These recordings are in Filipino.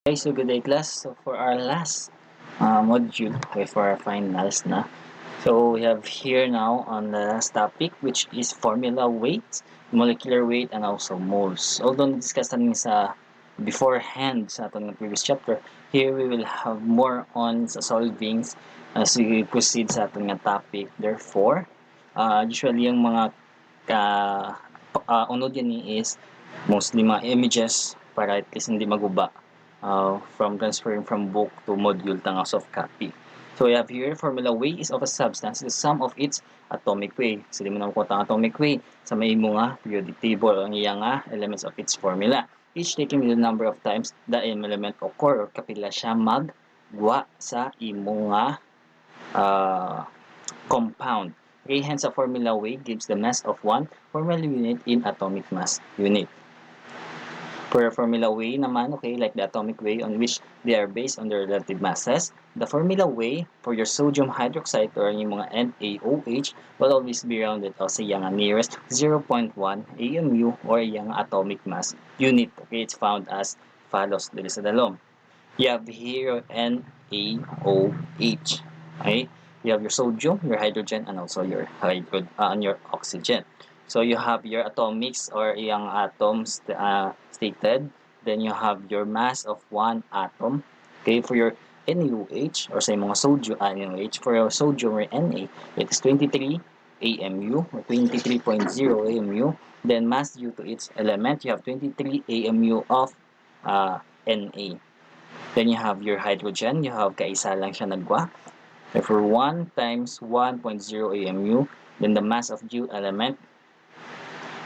Okay, so good day class. So for our last module, okay, for our finals na. So we have here now on the last topic which is formula weight, molecular weight, and also moles. Although na-discuss natin sa beforehand sa atong previous chapter, here we will have more on sa solvings as we proceed sa atong topic. Therefore, usually yung mga unod yan is mostly mga images para at least hindi maguba from transferring from book to module tanga soft copy. So we have here, formula weight is of a substance, the sum of its atomic weight. So di mo na ang atomic weight sa may mga periodic table ang iyang elements of its formula. Each taking the number of times the element occur or kapila siya magwa sa imong compound. Okay, hence a formula weight gives the mass of one formula unit in atomic mass unit. For a formula weight naman, okay, like the atomic weight on which they are based on their relative masses, the formula weight for your sodium hydroxide or yung mga NaOH will always be rounded o sa yung nearest 0.1 AMU or yung atomic mass unit. Okay, it's found as follows dito sa dalom. You have here NaOH. Okay, you have your sodium, your hydrogen, and also your oxygen. So you have your atomics or yung atoms stated. Then you have your mass of one atom. Okay, for your NaOH or sa mga sodium NaOH, for your sodium or Na, it is 23 AMU or 23.0 AMU. Then mass due to its element, you have 23 AMU of Na. Then you have your hydrogen, you have kaisa lang siya nagwa. Therefore, 1 times 1.0 AMU, then the mass of Q element.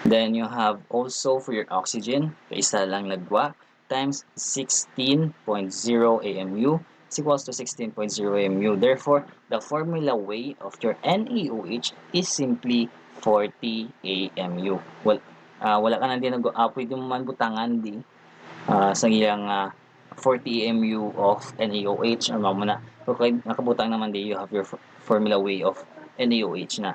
Then you have also for your oxygen, kaisa lang nagwa, times 16.0 AMU is equals to 16.0 AMU. Therefore, the formula weight of your NaOH is simply 40 AMU. Well, wala ka na din pwede mo man butangan di sa iyang 40 AMU of NaOH or mamuna. Okay, nakabutang naman di you have your formula weight of NaOH na.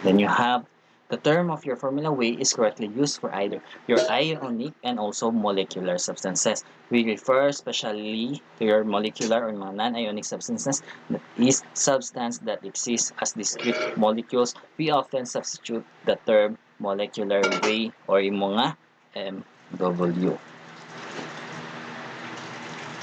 Then you have the term of your formula weight is correctly used for either your ionic and also molecular substances. We refer especially to your molecular or mga non-ionic substances that is substance that exists as discrete molecules. We often substitute the term molecular weight or yung mga MW.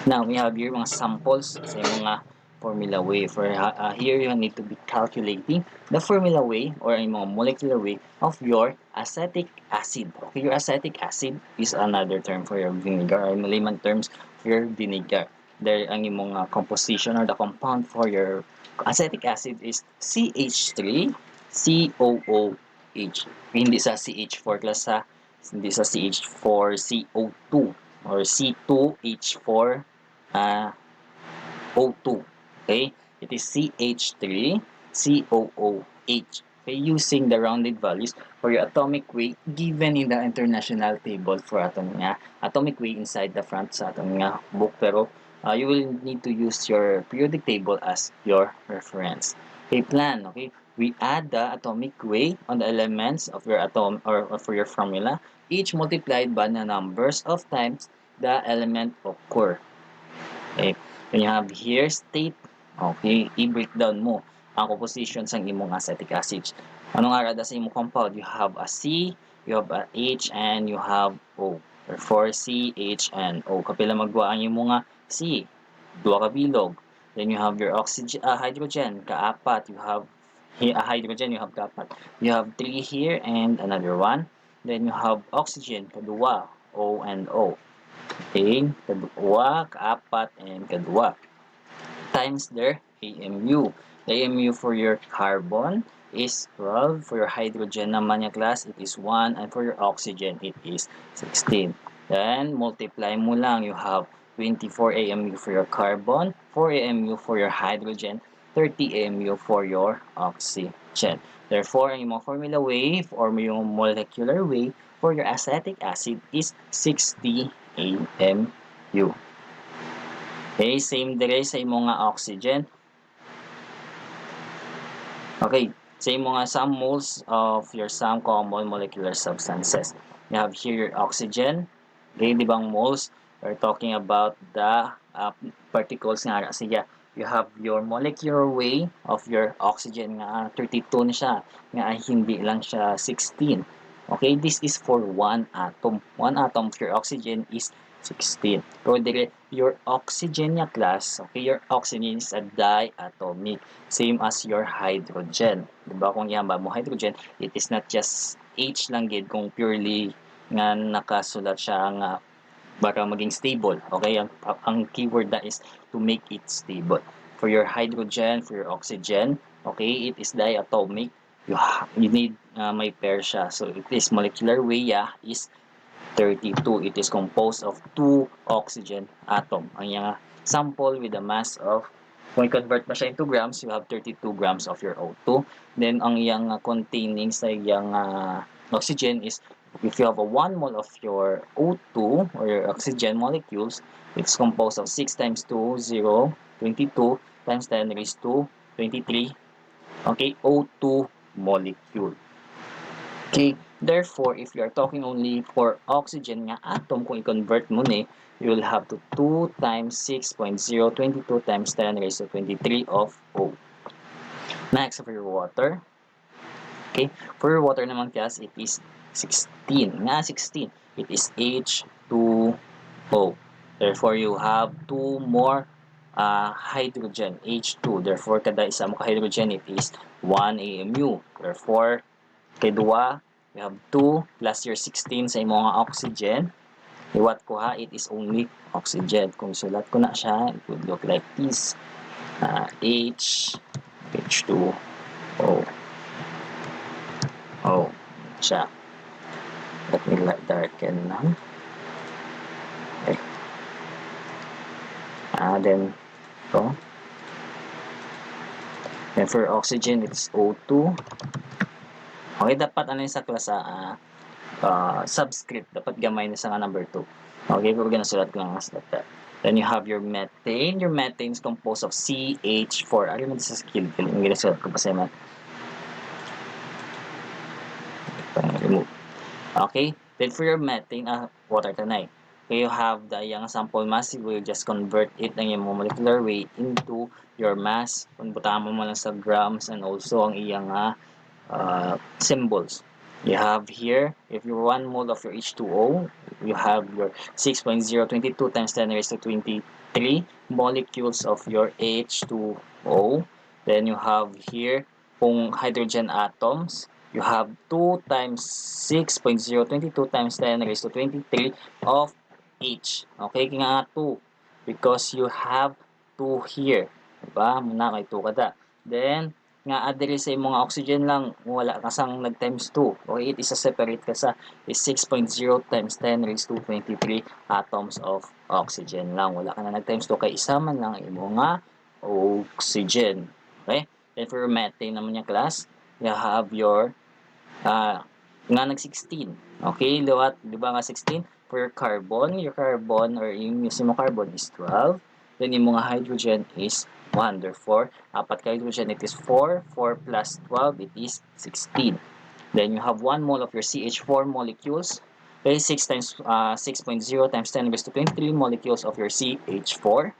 Now, we have here mga samples sa mga formula weight. For here, you need to be calculating the formula weight or yung mga molecular weight of your acetic acid. Okay, your acetic acid is another term for your vinegar or layman terms for your vinegar. There, ang yung mga composition or the compound for your acetic acid is CH3COOH. Hindi sa CH4 class ha, hindi sa CH4CO2 or C2H4 O2. Okay? It is CH3COOH. Okay? Using the rounded values for your atomic weight given in the international table for atomic weight inside the front sa atong book. Pero you will need to use your periodic table as your reference. Okay, plan. Okay? We add the atomic weight on the elements of your atom or for your formula, each multiplied by the numbers of times the element occur. Okay. Then you have here state. Okay, i-breakdown mo ang composition sa imong acetic acid. Anong arada sa imong compound? You have a C, you have a H, and you have O. Therefore, C, H, and O. Kapila magwa ang imong C, duha ka bilog. Then you have your oxygen, hydrogen, kaapat. You have hydrogen, you have kaapat. You have 3 here and another one. Then you have oxygen, kadua, O and O. Okay, kadua, kaapat, and kadua. Times their AMU. The AMU for your carbon is 12. For your hydrogen naman yung class, it is 1. And for your oxygen, it is 16. Then, multiply mo lang. You have 24 AMU for your carbon, 4 AMU for your hydrogen, 30 AMU for your oxygen. Therefore, ang imong formula weight or yung molecular weight for your acetic acid is 60 AMU. Okay, same dire sa imong oxygen. Okay, sa imong some moles of your some common molecular substances. You have here your oxygen. Okay, di bang moles we're talking about the particles nga siya. You have your molecular weight of your oxygen nga 32 na siya, nga hindi lang siya 16. Okay, this is for one atom. One atom of your oxygen is 16. So, your oxygen niya class, okay, your oxygen is a diatomic. Same as your hydrogen. Diba, kung ihamba mo hydrogen, it is not just H lang gid kung purely nga nakasulat siya nga para maging stable. Okay, ang keyword na is to make it stable. For your hydrogen, for your oxygen, okay, it is diatomic. You need may pair siya. So, it is molecular weight is 32. It is composed of 2 oxygen atom. Ang yung sample with a mass of, kung i-convert mo siya into grams, you have 32 grams of your O2. Then, ang yung containing sa yung oxygen is, if you have a 1 mole of your O2 or your oxygen molecules, it's composed of 6 times 2, 0, 22 times 10 raised to 23. Okay, O2 molecule. Okay, therefore, if you are talking only for oxygen nga atom, kung i-convert mo ni, you will have to 2 times 6.022 times 10 raised to 23 of O. Next, for your water. Okay, for your water naman class, it is 16. Nga 16, it is H2O. Therefore, you have 2 more hydrogen, H2. Therefore, kada isa mo ka-hydrogen, it is 1 AMU. Therefore, kay duwa, we have 2 plus your 16 sa imong oxygen. Iwat ko ha, it is only oxygen. Kung sulat ko na siya, it would look like this. H2O. Oh, siya. Let me darken lang. Okay. Then, ito. Then for oxygen, it's O2. Okay, dapat ano yung sa klasa, subscript. Dapat gamay na sa number 2. Okay, we're gonna sulat ko lang like that. Then you have your methane. Your methane is composed of CH4. Ano naman sa skill? Yung ginasulat ko pa sa mga. Remove. Okay, then for your methane, water tanay. Okay, you have the yung sample mass, you will just convert it ng yung molecular weight into your mass. Kung butahan mo lang sa grams and also ang iyang symbols. You have here, if you're 1 mole of your H2O, you have your 6.022 times 10 raised to 23 molecules of your H2O. Then you have here, kung hydrogen atoms, you have 2 times 6.022 times 10 raised to 23 of H. Okay, kaya nga 2. Because you have 2 here. Diba? Muna kay 2 kada. Then, nga adiri sa mga oxygen lang, wala ka sang nag times 2. Okay, it is a separate ka sa is 6.0 times 10 raised to 23 atoms of oxygen lang. Wala ka na nag times 2 kay isa man lang imo nga oxygen. Okay? Then for methane naman niya class, you have your nga nag 16. Okay, liwat, di ba nga 16? For your carbon or yung mismo carbon is 12. Then yung mga hydrogen is 1. Therefore, apat ka hydrogen, it is 4. 4 plus 12, it is 16. Then you have 1 mole of your CH4 molecules. Okay, 6 times 6.0 times 10 raised to 23 molecules of your CH4.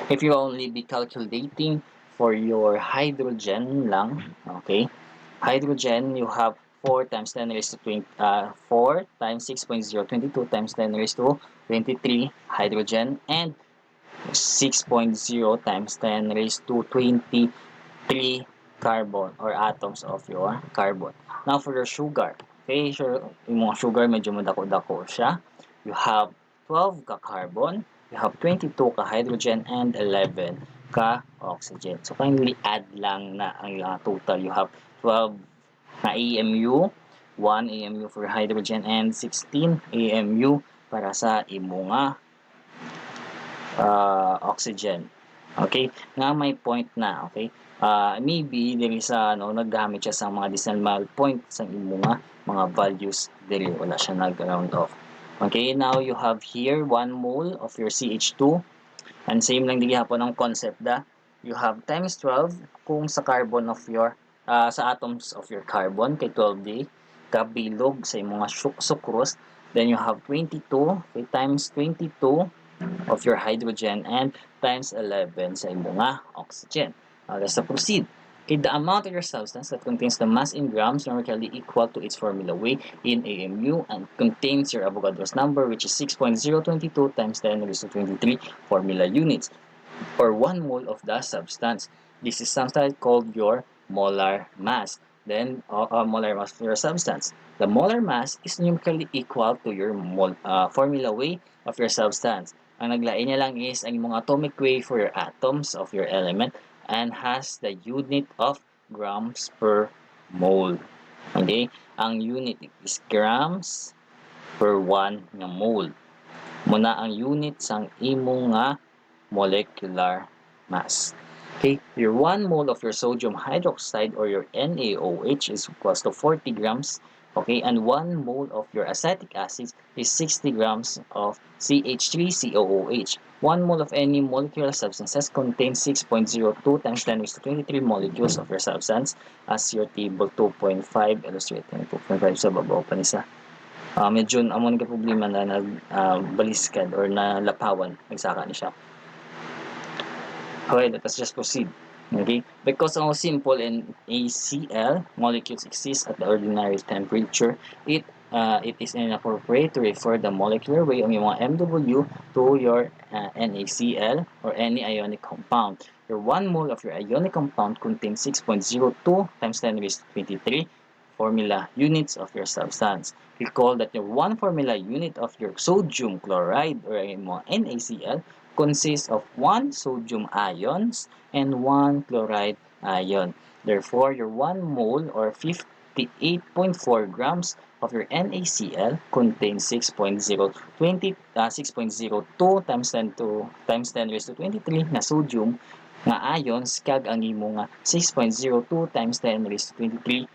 If you only be calculating for your hydrogen lang, okay, hydrogen, you have 4 times 10 raised to 20, 4 times 6.022 times 10 raised to 23 hydrogen, and 6.0 times 10 raised to 23 carbon or atoms of your carbon. Now for your sugar, okay, yung mga sugar medyo madako-dako siya. You have 12 ka carbon, you have 22 ka hydrogen, and 11 ka oxygen. So kindly add lang na ang total. You have 12 na AMU, 1 AMU for hydrogen, and 16 AMU para sa imo nga oxygen. Okay? Nga may point na, okay? Maybe diri sa naggamit siya sa mga decimal point sa imo nga mga values diri wala siya nag-round off. Okay, now you have here 1 mole of your CH2, and same lang dili hapon ang concept da. You have times 12 kung sa carbon of your sa atoms of your carbon kay 12 di kabilog sa imong mga sucrose. Then you have 22, okay, times 22 of your hydrogen and times 11 sa imong oxygen. Let's proceed. Okay, the amount of your substance that contains the mass in grams numerically equal to its formula weight in AMU and contains your Avogadro's number, which is 6.022 times 10 raised to 23 formula units, or 1 mole of the substance. This is sometimes called your molar mass. Then, molar mass for your substance. The molar mass is numerically equal to your formula weight of your substance. Ang naglain niya lang is ang mga atomic weight for your atoms of your element and has the unit of grams per mole. Okay? Ang unit is grams per 1 nga mole. Muna ang unit sang imong nga molecular mass. Okay, your 1 mole of your sodium hydroxide or your NaOH is equals to 40 grams. Okay, and 1 mole of your acetic acid is 60 grams of CH3COOH. 1 mole of any molecular substances contains 6.02 times 10 raised to 23 molecules of your substance, as your table 2.5 illustrating 2.5 sa babaw pa nisa. Medyo amon ka problema na nagbaliskad or nalapawan, nagsaka ni siya. Okay, let us just proceed. Okay, because how simple NaCl molecules exist at the ordinary temperature, it is inappropriate to refer the molecular weight of yung mga MW to your NaCl or any ionic compound. Your 1 mole of your ionic compound contains 6.02 times 10 raised to 23 formula units of your substance. Recall that your 1 formula unit of your sodium chloride or yung mga NaCl consists of 1 sodium ions and 1 chloride ion. Therefore, your 1 mole or 58.4 grams of your NaCl contains 6.02 times 10 raised to 23 na sodium nga ions kag ang imo nga 6.02 times 10 raised to 23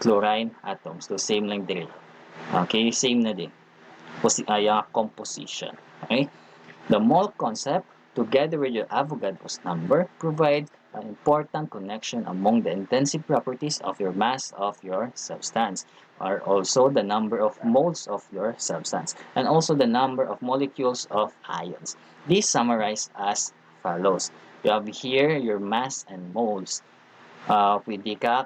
chlorine atoms. So, same lang dire. Okay, same na din. Composition. Okay? The mole concept, together with your Avogadro's number, provides an important connection among the intensive properties of your mass of your substance, are also the number of moles of your substance, and also the number of molecules of ions. This summarized as follows. You have here your mass and moles. Pwede ka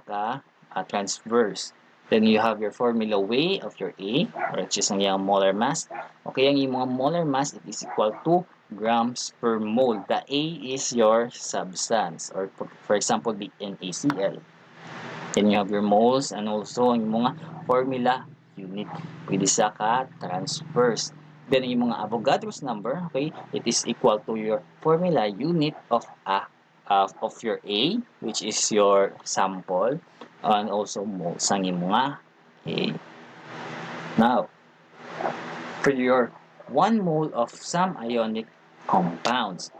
transverse. Then you have your formula weight of your A, which is ang iyang molar mass. Okay, ang iyong molar mass, it is equal to grams per mole. The A is your substance, or for example, the NaCl. Then you have your moles and also ang mga formula unit. Pwede sa transverse. Then yung mga Avogadro's number, okay, it is equal to your formula unit of your A, which is your sample, and also moles ang mga A. Now, for your 1 mole of some ionic compounds,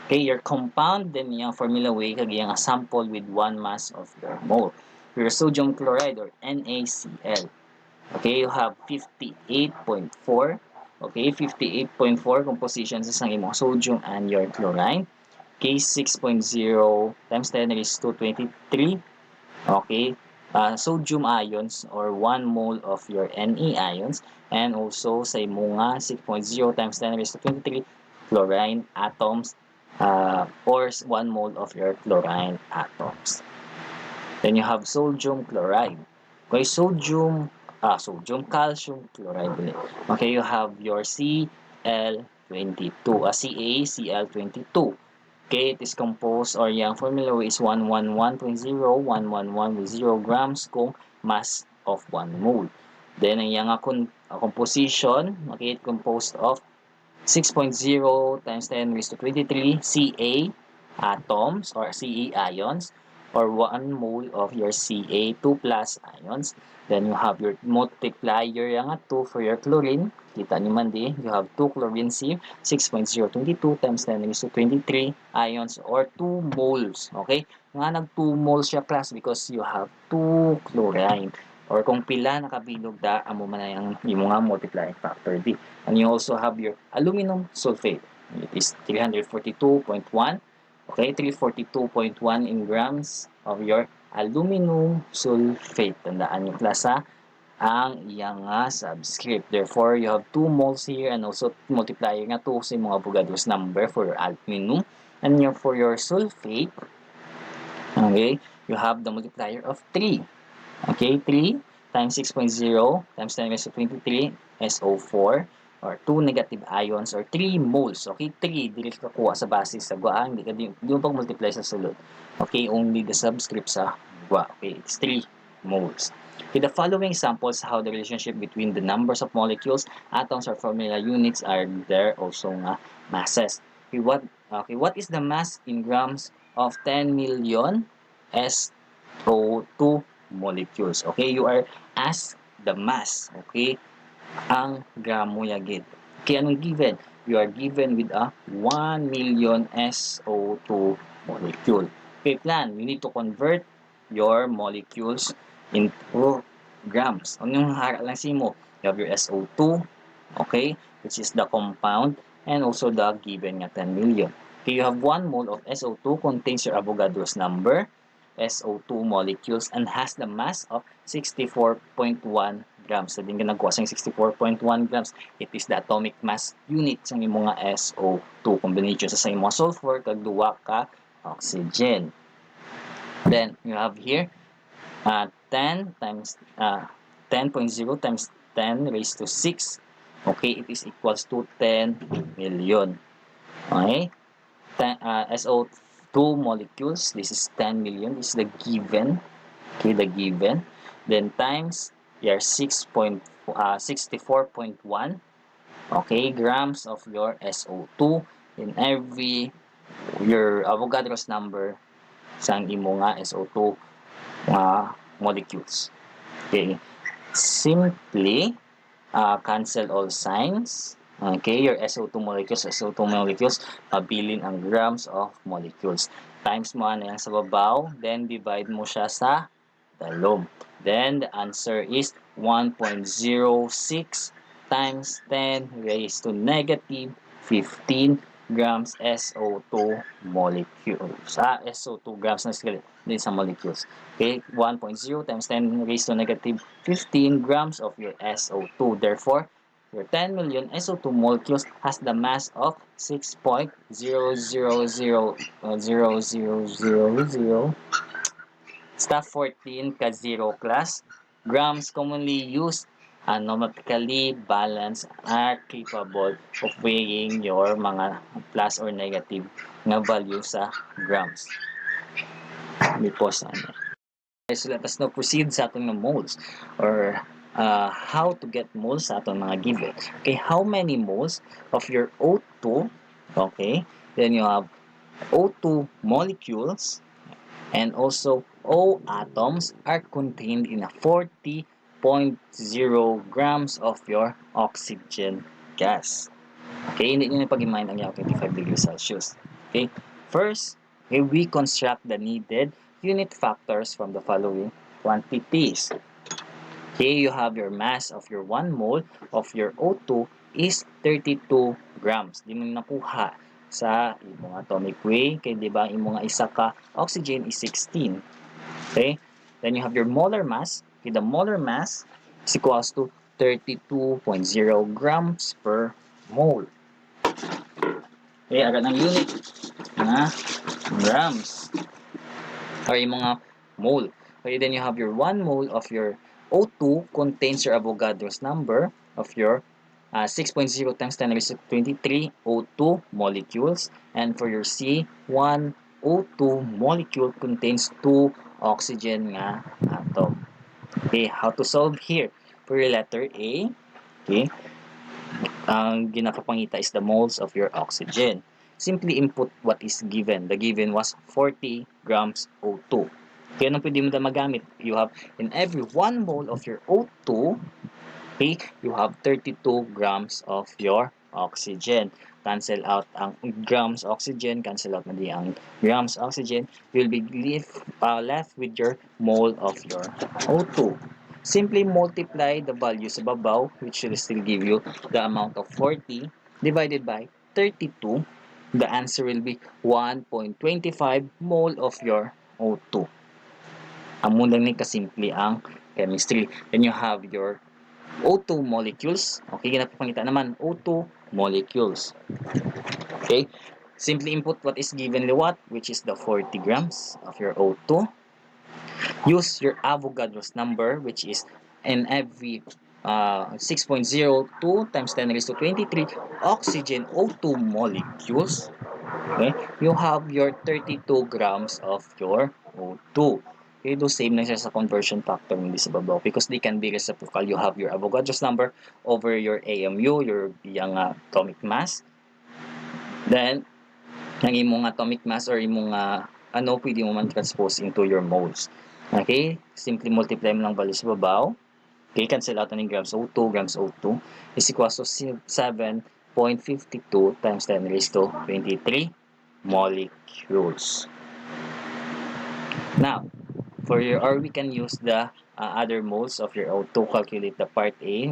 okay, your compound, then yung formula weight kag yung sample with 1 mass of your mole. For your sodium chloride or NaCl, okay, you have 58.4. Okay, 58.4 composition sa imong sodium and your chlorine. Okay, 6.0 times 10 raised to 23. Okay, sodium ions or 1 mole of your Na ions, and also sa imong 6.0 times 10 raised to 23 chlorine atoms, or 1 mole of your chlorine atoms. Then you have sodium chloride. Okay, sodium, calcium chloride. Okay, you have your Cl22, CaCl22. Okay, it is composed, or yung formula is 111.0, 111 with 0 grams kung mass of 1 mole. Then, ang yung composition, okay, it composed of 6.0 times 10 raised to 23 Ca atoms or Ca ions, or 1 mole of your Ca2 plus ions. Then, you have your multiplier yung 2 for your chlorine. Kita nyo man di, you have 2 chlorine C, 6.022 times 10 raised to 23 ions, or 2 moles. Okay? Nga nag 2 moles siya class because you have 2 chlorine. Or kung pila nakabilog da, amo man na yung mga multiplying factor D. And you also have your aluminum sulfate. It is 342.1. Okay, 342.1 in grams of your aluminum sulfate. Tandaan yung klasa, ang iyang subscript. Therefore, you have 2 moles here and also multiplier nga 2 sa mga Avogadro's number for your aluminum. And for your sulfate, okay, you have the multiplier of 3. Okay, 3 times 6.0 times 10 raised to 23 SO4 or 2 negative ions or 3 moles. Okay, 3 dili ka kuha sa basis sa gwa, hindi ka di pag-multiply sa sulod. Okay, only the subscript sa gwa. Okay, it's 3 moles. Okay, the following examples how the relationship between the numbers of molecules, atoms, or formula units are there also nga masses. Okay, what is the mass in grams of 10 million SO2 molecules? Okay, you are asked the mass. Okay, ang gramo yagid. Okay, anong given? You are given with a 1 million SO2 molecule. Okay, plan. You need to convert your molecules into grams. Ang yung hara lang mo, you have your SO2, okay, which is the compound, and also the given nga 10 million. Okay, you have 1 mole of SO2 contains your Avogadro's number, SO2 molecules, and has the mass of 64.1 grams. So, din ka nagkuha sa 64.1 grams. It is the atomic mass unit sa mga SO2 combination sa mga sulfur kag duwa ka oxygen. Then, you have here 10 times 10.0 times 10 raised to 6. Okay, it is equals to 10 million. Okay, SO2 molecules, this is 10 million. This is the given. Okay, the given. Then times your 64.1, okay, grams of your SO2 in every your Avogadro's number sang imo nga SO2 molecules. Okay, simply cancel all signs. Okay, your SO2 molecules, pabilin ang grams of molecules. Times mo na yan sa babaw, then divide mo siya sa dalom. Then, the answer is 1.06 times 10 raised to negative 15 grams SO2 molecules. SO2 grams na sila din sa molecules. Okay, 1.0 times 10 raised to negative 15 grams of your SO2. Therefore, your 10 million SO2 molecules has the mass of 6.0000000 Staff 14 ka 0 class. Grams commonly used anomatically balanced are capable of weighing your mga plus or negative nga value sa grams. Because so let us now proceed sa atong moles or how to get moles sa atong mga given. Okay, how many moles of your O2, okay, then you have O2 molecules and also O atoms are contained in a 40.0 grams of your oxygen gas. Okay, hindi nyo pag-imind ang 25 degrees Celsius. Okay, first, okay, we construct the needed unit factors from the following quantities. Okay, you have your mass of your 1 mole of your O2 is 32 grams. Di mo nakuha sa imong atomic weight kay di ba imong isa ka oxygen is 16. Okay, then you have your molar mass. Okay, the molar mass is equals to 32.0 grams per mole. Okay, agad ng unit na grams or yung mga mole. Okay, then you have your 1 mole of your O2 contains your Avogadro's number of your 6.0 times 10 raised to 23 O2 molecules. And for your C, 1 O2 molecule contains 2 oxygen nga atom. Okay, how to solve here? For your letter A, okay, ang ginapapangita is the moles of your oxygen. Simply input what is given. The given was 40 grams O2. Kaya anong pwede mo na magamit? You have in every 1 mole of your O2, okay, you have 32 grams of your oxygen. Cancel out ang grams oxygen, cancel out na di ang grams oxygen. You will be left with your mole of your O2. Simply multiply the value sa babaw, which will still give you the amount of 40 divided by 32. The answer will be 1.25 mole of your O2. Amo lang ni kasimple ang chemistry. Then you have your O2 molecules. Okay, ginapapangita naman O2 molecules. Okay, simply input what is given what, which is the 40 grams of your O2. Use your Avogadro's number, which is in every 6.02 times 10 raised to 23 oxygen O2 molecules. Okay, you have your 32 grams of your O2. Okay, do same na siya sa conversion factor hindi sa babaw because they can be reciprocal. You have your Avogadro's number over your AMU, your young atomic mass. Then, ang imong atomic mass or imong pwede mo man transpose into your moles. Okay, simply multiply mo lang value sa babaw. Okay, cancel out ng grams O2 is equals to 7.52 times 10 raised to 23 molecules. Now, or we can use the other moles of your O2 to calculate the part A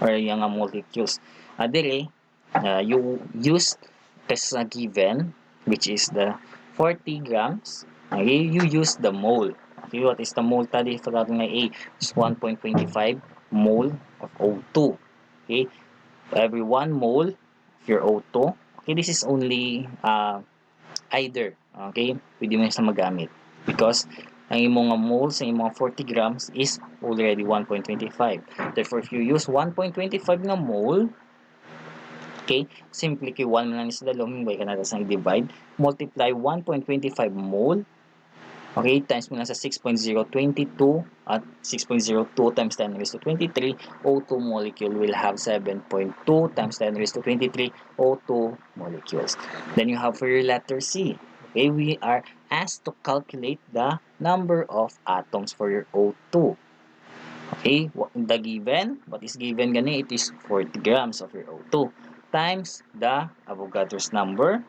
or yung molecules. You use as given, which is the 40 grams. Okay, you use the mole. Okay, what is the mole tadi? Forgot nga A is 1.25 mole of O2. Okay, every 1 mole of your O2. Okay, this is only either. Okay, pwede mo sa magamit because ang imong mole sa imong 40 grams is already 1.25. Therefore, if you use 1.25 na mole, okay, simply kay 1 lang sa dalawang way ka na sa divide, multiply 1.25 mole, okay, times mo lang sa 6.022 at 6.02 times 10 raised to 23, O2 molecule will have 7.2 times 10 raised to 23 O2 molecules. Then you have for your letter C. Okay, we are asked to calculate the number of atoms for your O2. Okay, the given, what is given gani, it is 40 grams of your O2 times the Avogadro's number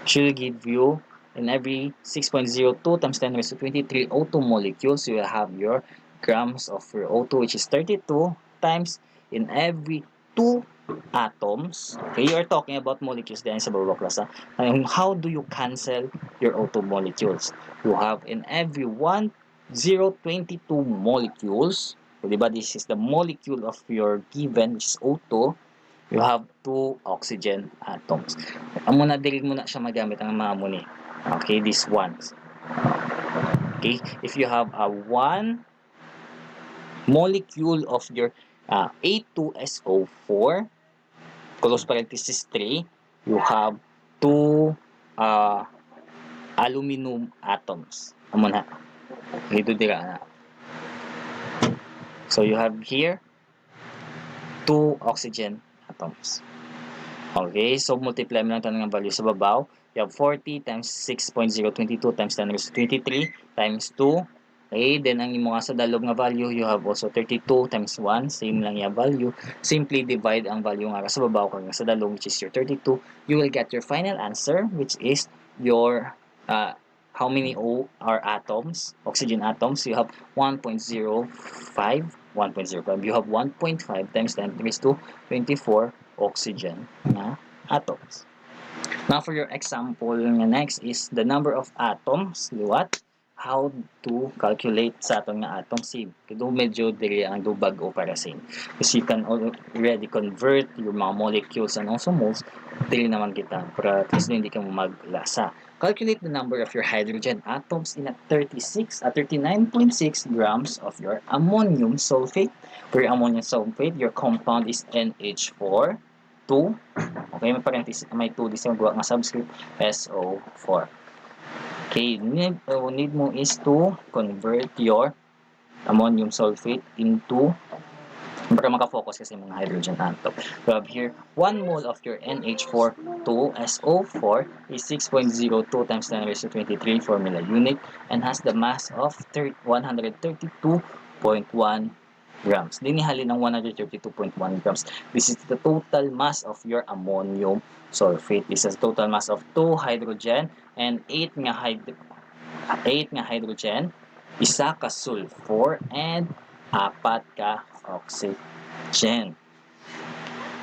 should give you in every 6.02 times 10 raised to 23 O2 molecules, you will have your grams of your O2, which is 32 times in every 2 atoms. Okay, you are talking about molecules din sa baba class. And how do you cancel your O2 molecules? You have in every 1022 molecules, so, diba, this is the molecule of your given, which is O2, you have 2 oxygen atoms. Amo na dili mo na siya magamit ang mga mo ni. Okay, these ones. Okay, if you have a 1 molecule of your A2SO4 close parenthesis 3, you have 2 aluminum atoms. Amo na. Dito dira na. So you have here 2 oxygen atoms. Okay, so multiply mo lang ito ng value sa babaw. You have 40 times 6.022 times 10 raised to 23 times 2. Okay, then ang imo sa dalog nga value, you have also 32 times 1, same lang yung value. Simply divide ang value nga sa babaw kung sa dalog, which is your 32. You will get your final answer, which is your how many O are atoms, oxygen atoms. You have 1.05. You have 1.5 times 10 raised to 24 oxygen na atoms. Now for your example nga next is the number of atoms. What? How to calculate sa atong nga atom save. Kaya medyo dili ang dubag o para same. Because you can already convert your mga molecules and also moles. Dili naman kita para at least hindi ka maglasa. Calculate the number of your hydrogen atoms in a 39.6 grams of your ammonium sulfate. For your ammonium sulfate, your compound is NH4, 2. Okay, may parenthesis, may 2 dis yung gawa nga subscript, SO4. Okay, need mo is to convert your ammonium sulfate into para makafocus kasi mga hydrogen atom. We have here 1 mole of your NH4 2SO4 is 6.02 times 10 raised to 23 formula unit and has the mass of 132.1 grams. Dinihalin ng 132.1 grams. This is the total mass of your ammonium sulfate. This is total mass of 2 hydrogen and 8 nga hydrogen, isa ka sulfur and 4 ka oxygen.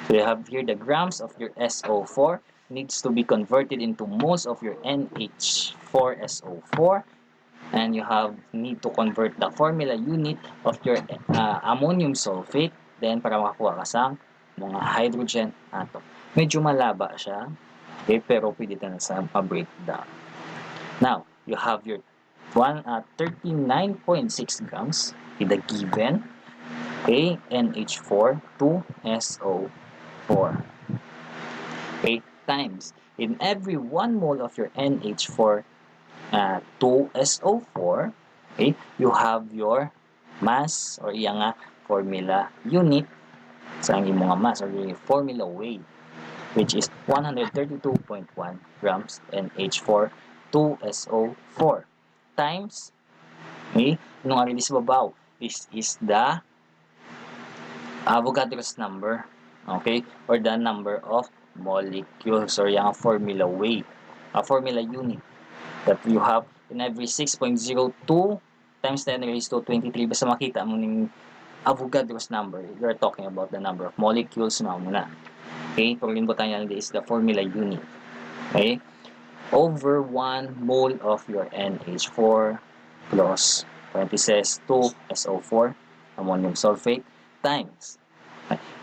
So you have here the grams of your SO4 needs to be converted into moles of your NH4SO4 and you need to convert the formula unit of your ammonium sulfate, then para makakuha ka sa mga hydrogen atom. Medyo malaba siya, okay, pero pwede na sa breakdown. Now, you have your 39.6 grams with the given, okay, NH4 2SO4. Okay, times in every 1 mole of your NH4 2SO4, okay, you have your mass or iya nga formula unit sa imong mass or yung formula weight, which is 132.1 grams NH4 2SO4 times, okay, nung release babaw, this is the Avogadro's number, okay, or the number of molecules or yung formula weight, formula unit that you have in every 6.02 times 10 raised to 23. Basta makita mo ng Avogadro's number, you're talking about the number of molecules na muna. Okay, paglimbutan yan is the formula unit. Okay, over 1 mole of your NH4 plus parentheses 2SO4 ammonium sulfate times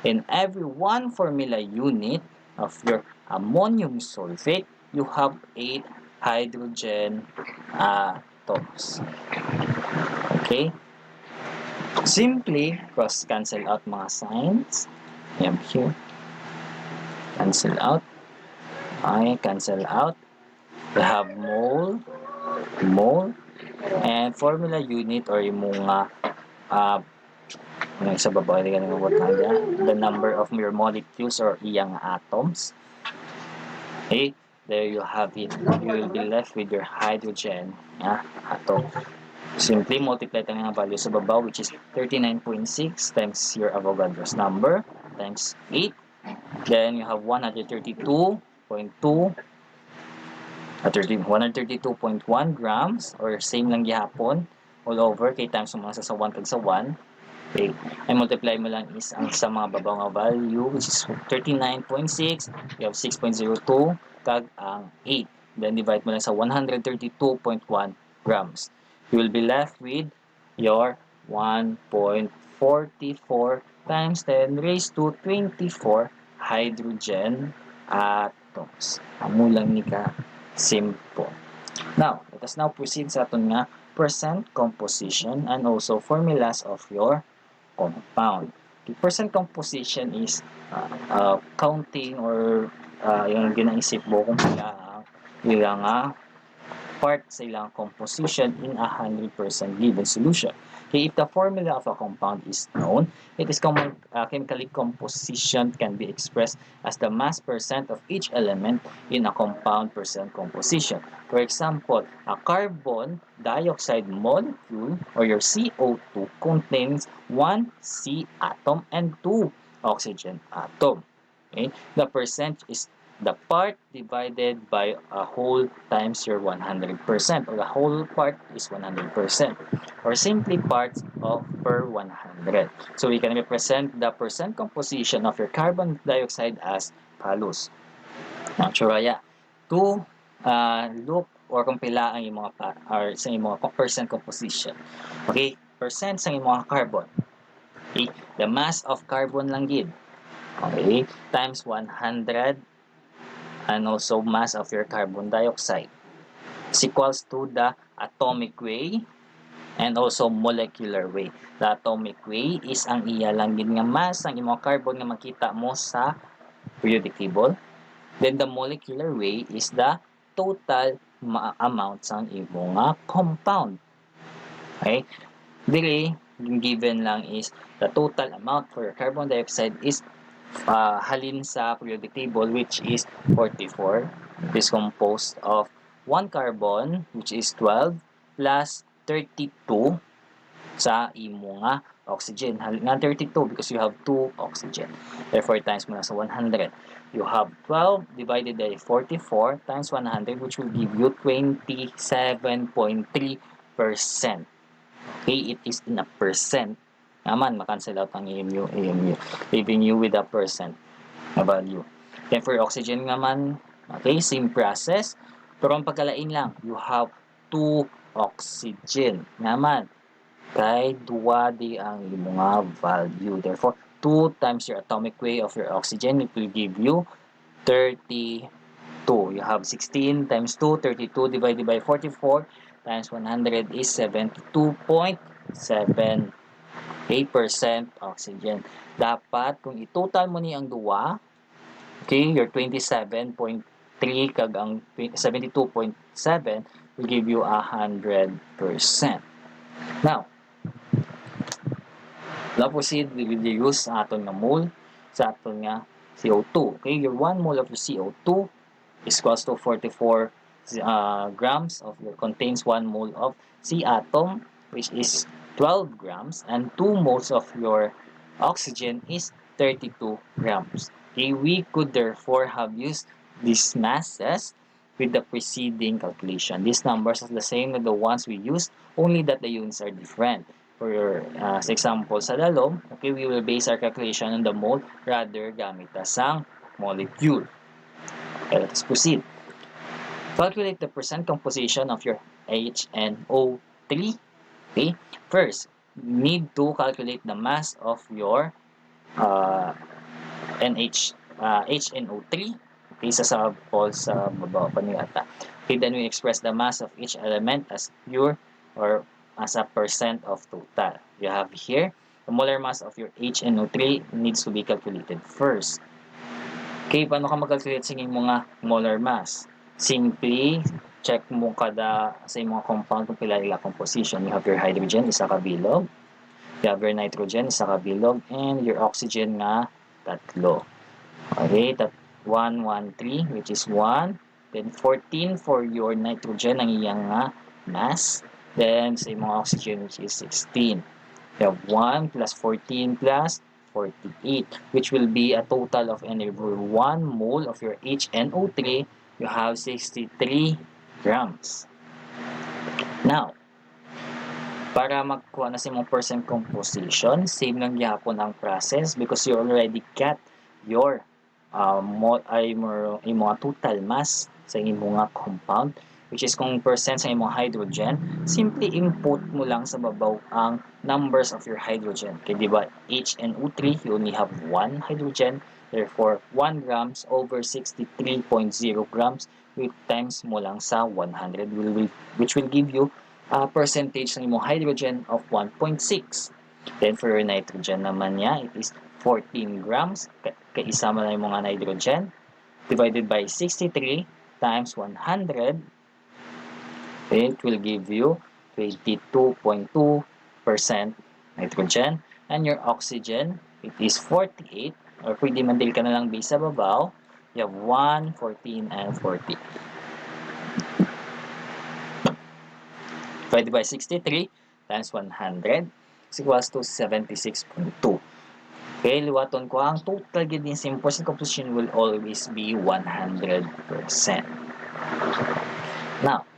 in every 1 formula unit of your ammonium sulfate, you have 8 hydrogen atoms. Okay? Simply cross-cancel out mga signs. Ayan here. Cancel out. Okay, cancel out. We have mole, and formula unit or yung mga sa baba, the number of your molecules or iyang atoms. Okay, there you have it. You will be left with your hydrogen atom. Simply multiply tayo ng value sa baba, which is 39.6 times your Avogadro's number times 8. Then you have 132.1 grams or same lang gihapon all over kay times mo sa 1 kag sa 1. Okay, ay multiply mo lang is ang sa mga babaw nga value, which is 39.6, you have 6.02 kag ang 8, then divide mo lang sa 132.1 grams. You will be left with your 1.44 times 10 raised to 24 hydrogen atoms. Amo lang ni ka simple. Now, let us now proceed sa aton nga percent composition and also formulas of your compound. The percent composition is counting or yung ginaisip mo kung ilang part sa ilang composition in 100% given solution. Okay, if the formula of a compound is known, its chemically composition can be expressed as the mass percent of each element in a compound percent composition. For example, a carbon dioxide molecule or your CO2 contains 1 C atom and 2 oxygen atom. Okay, the percent is the part divided by a whole times your 100%, or the whole part is 100%, or simply parts of per 100. So we can represent the percent composition of your carbon dioxide as follows. Naturally, to look or kung pila ang mga or sa mga percent composition. Okay, percent sa mga carbon. Okay, the mass of carbon lang gid. Okay, times 100 and also mass of your carbon dioxide is equals to the atomic weight and also molecular weight. The atomic weight is ang iya lang din nga mass ang imong carbon nga makita mo sa periodic table. Then the molecular weight is the total amount sa imong compound. Okay? Dili, yung given lang is the total amount for your carbon dioxide is halin sa periodic table, which is 44. It is composed of 1 carbon, which is 12, plus 32 sa imo nga oxygen. Halin nga 32 because you have 2 oxygen. Therefore, times mo na sa 100. You have 12 divided by 44 times 100, which will give you 27.3%. Okay, it is in a percent. Naman, makancel out ang EMU, leaving you with a percent na value. Then for oxygen naman, okay, same process. Pero ang pagkalain lang, you have 2 oxygen. Naman, kay duwa di ang mga value. Therefore, 2 times your atomic weight of your oxygen, it will give you 32. You have 16 times 2, 32 divided by 44 times 100 is 72.78% oxygen. Dapat, kung i-total mo ni ang duwa, okay, your 27.3 kag ang 72.7 will give you 100%. Now proceed with the use sa aton nga mole sa aton nga CO2. Okay, your 1 mole of your CO2 is equals to 44 grams of your contains 1 mole of C atom, which is 12 grams, and 2 moles of your oxygen is 32 grams. Okay, we could therefore have used these masses with the preceding calculation. These numbers are the same as the ones we used, only that the units are different. For your sa example sa lalom, okay, we will base our calculation on the mole rather gamit asang molecule. Okay, let's proceed. Calculate the percent composition of your HNO3. Okay, first, need to calculate the mass of your HNO3. Okay, sa sample sa baba pa niya ata. Okay, then we express the mass of each element as pure or as a percent of total. You have here, the molar mass of your HNO3 needs to be calculated first. Okay, paano ka mag-calculate sa inyong mga molar mass? Simply, check mo kada sa inyong mga compound kung pila ila composition. You have your hydrogen, isa ka bilog. You have your nitrogen, isa ka bilog. And your oxygen nga, tatlo. Okay, 1, 1, 3, which is 1. Then 14 for your nitrogen, ang iyang nga mass. Then sa mga oxygen, which is 16. You have 1 plus 14 plus 48, which will be a total of every 1 mole of your HNO3, you have 63 grams. Now, para magkuha na sa mong percent composition, same lang yapon ang process because you already got your mga total mass sa imong mga compound, which is kung percent sa imong hydrogen, simply input mo lang sa babaw ang numbers of your hydrogen. Kaya diba, HNO3, you only have 1 hydrogen, therefore 1 grams over 63.0 grams, with times mo lang sa 100, which will give you a percentage ng imong hydrogen of 1.6. Then for your nitrogen naman niya, it is 14 grams, kaisa mo na yung mga nitrogen, divided by 63 times 100, it will give you 22.2% nitrogen. And your oxygen, it is 48, or pwede mandil ka na lang base sa babaw, you have 1, 14, and 40. Divided by 63 times 100 is equals to 76.2. Okay, liwaton ko ang total gid ni percent composition will always be 100%. Now,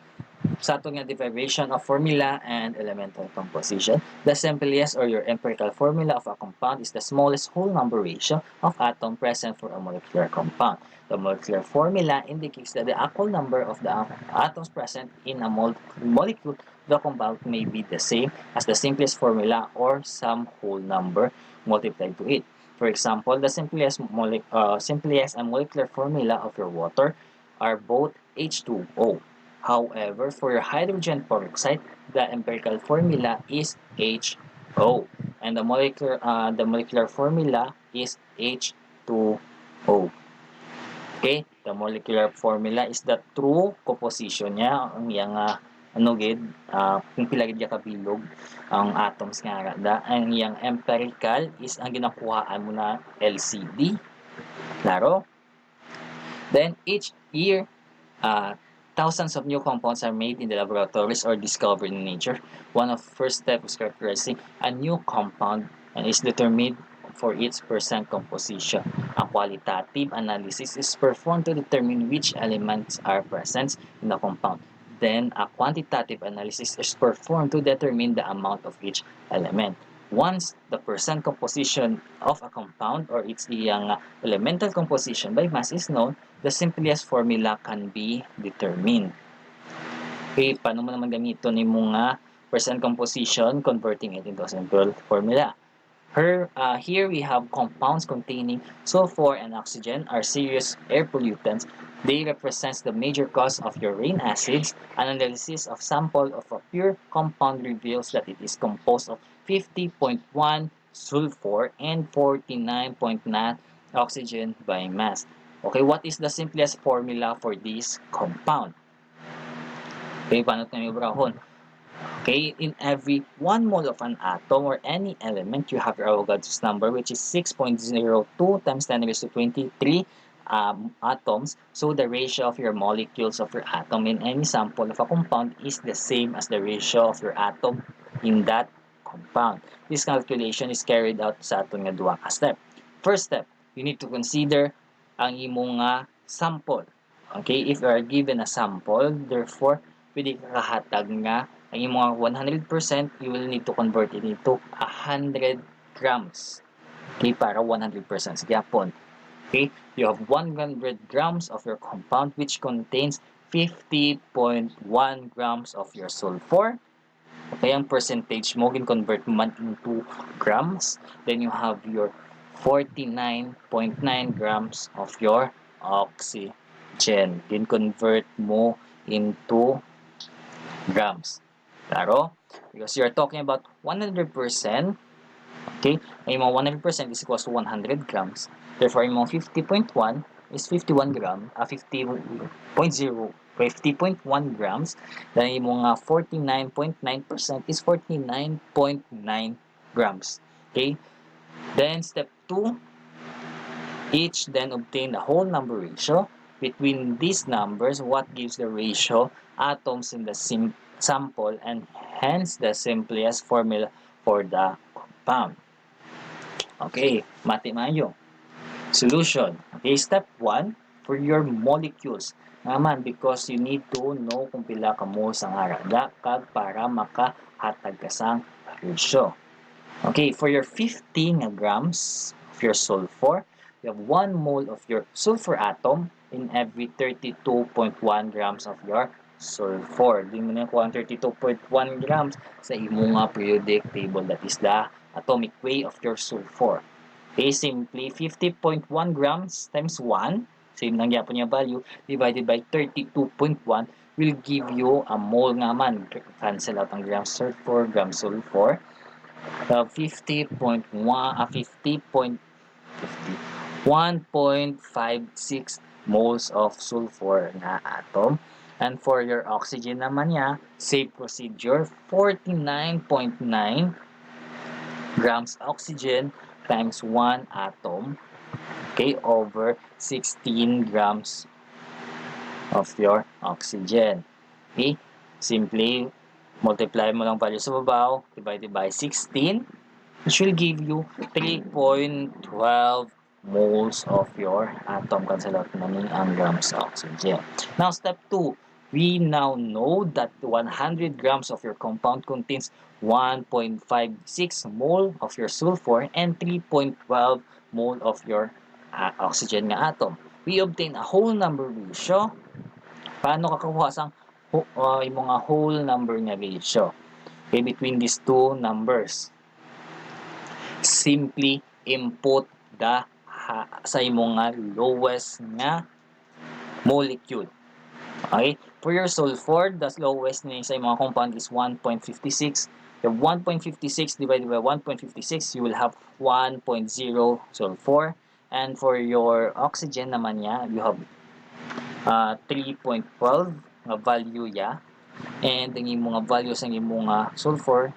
sa ato nga derivation of formula and elemental composition, the simplest or your empirical formula of a compound is the smallest whole number ratio of atom present for a molecular compound. The molecular formula indicates that the actual number of the atoms present in a molecule of the compound may be the same as the simplest formula or some whole number multiplied to it. For example, the simplest and molecular formula of your water are both H2O. However, for your hydrogen peroxide, the empirical formula is HO, and the molecular formula is H2O. Okay, the molecular formula is the true composition niya, ang iyang kung pila gid kabilog ang atoms nga da. Ang iyang empirical is ang ginakuhaan mo na LCD. Klaro? Then each year, thousands of new compounds are made in the laboratories or discovered in nature. One of the first steps is characterizing a new compound and is determined for its percent composition. A qualitative analysis is performed to determine which elements are present in the compound. Then, a quantitative analysis is performed to determine the amount of each element. Once the percent composition of a compound or its elemental composition by mass is known, the simplest formula can be determined. Okay, paano mo naman gamiton ni mga percent composition, converting it into a simple formula. Here we have compounds containing sulfur and oxygen are serious air pollutants. They represent the major cause of your rain acids. An analysis of sample of a pure compound reveals that it is composed of 50.1 sulfur and 49.9 oxygen by mass. Okay, what is the simplest formula for this compound? Okay, paano tayo ibrahon? Okay, in every 1 mole of an atom or any element, you have your Avogadro's number, which is 6.02 times 10 raised to 23 atoms. So the ratio of your molecules of your atom in any sample of a compound is the same as the ratio of your atom in that compound. This calculation is carried out sa atong nga duha ka step. First step, you need to consider ang imong sample. Okay, if you are given a sample, therefore, pwede ka kahatag nga ang imong 100%, you will need to convert it into 100 grams. Okay, para 100% sa gyapon. Okay, you have 100 grams of your compound which contains 50.1 grams of your sulfur. Okay, ang percentage mo, convert man into grams. Then you have your 49.9 grams of your oxygen. Then convert mo into grams. Claro? Because you're talking about 100%, okay? Ay mo 100% is equals to 100 grams. Therefore, yung 50.1 is 51 gram, 50.1 grams. Then yung 49.9% is 49.9 grams. Okay? Then, step 2, each then obtain the whole number ratio. Between these numbers, what gives the ratio atoms in the sample and hence the simplest formula for the compound. Okay, mati mayo. Solution. Okay, step 1 for your molecules. Naman, because you need to know kung pila ka moles ang haraga kag para makahatag ka sang ratio. Okay, for your 15 grams of your sulfur, you have 1 mole of your sulfur atom in every 32.1 grams of your sulfur. Di mo na kuha ang 32.1 grams sa imong periodic table. That is the atomic weight of your sulfur. Okay, simply 50.1 grams times 1, same lang yapon niya value, divided by 32.1 will give you a mole nga man. Cancel out ang grams sulfur, grams sulfur. 50.1, 1.56 moles of sulfur na atom. And for your oxygen naman niya, same procedure, 49.9 grams oxygen times 1 atom, okay, over 16 grams of your oxygen. Okay, simply multiply mo lang value sa babaw, divided by 16, which will give you 3.12 moles of your atom. Cancel out na ni ang grams of oxygen. Now, step 2. We now know that 100 grams of your compound contains 1.56 mole of your sulfur and 3.12 mole of your oxygen nga atom. We obtain a whole number ratio. Paano kakakuha sang yung mga whole number nga ratio? Okay, between these two numbers. Simply input the sa imong lowest nga molecule. Okay? For your sulfur, the lowest na sa imong compound is 1.56. The 1.56 divided by 1.56, you will have 1.0 sulfur. And for your oxygen naman niya, you have 3.12 value ya. And ang imong values ang imong sulfur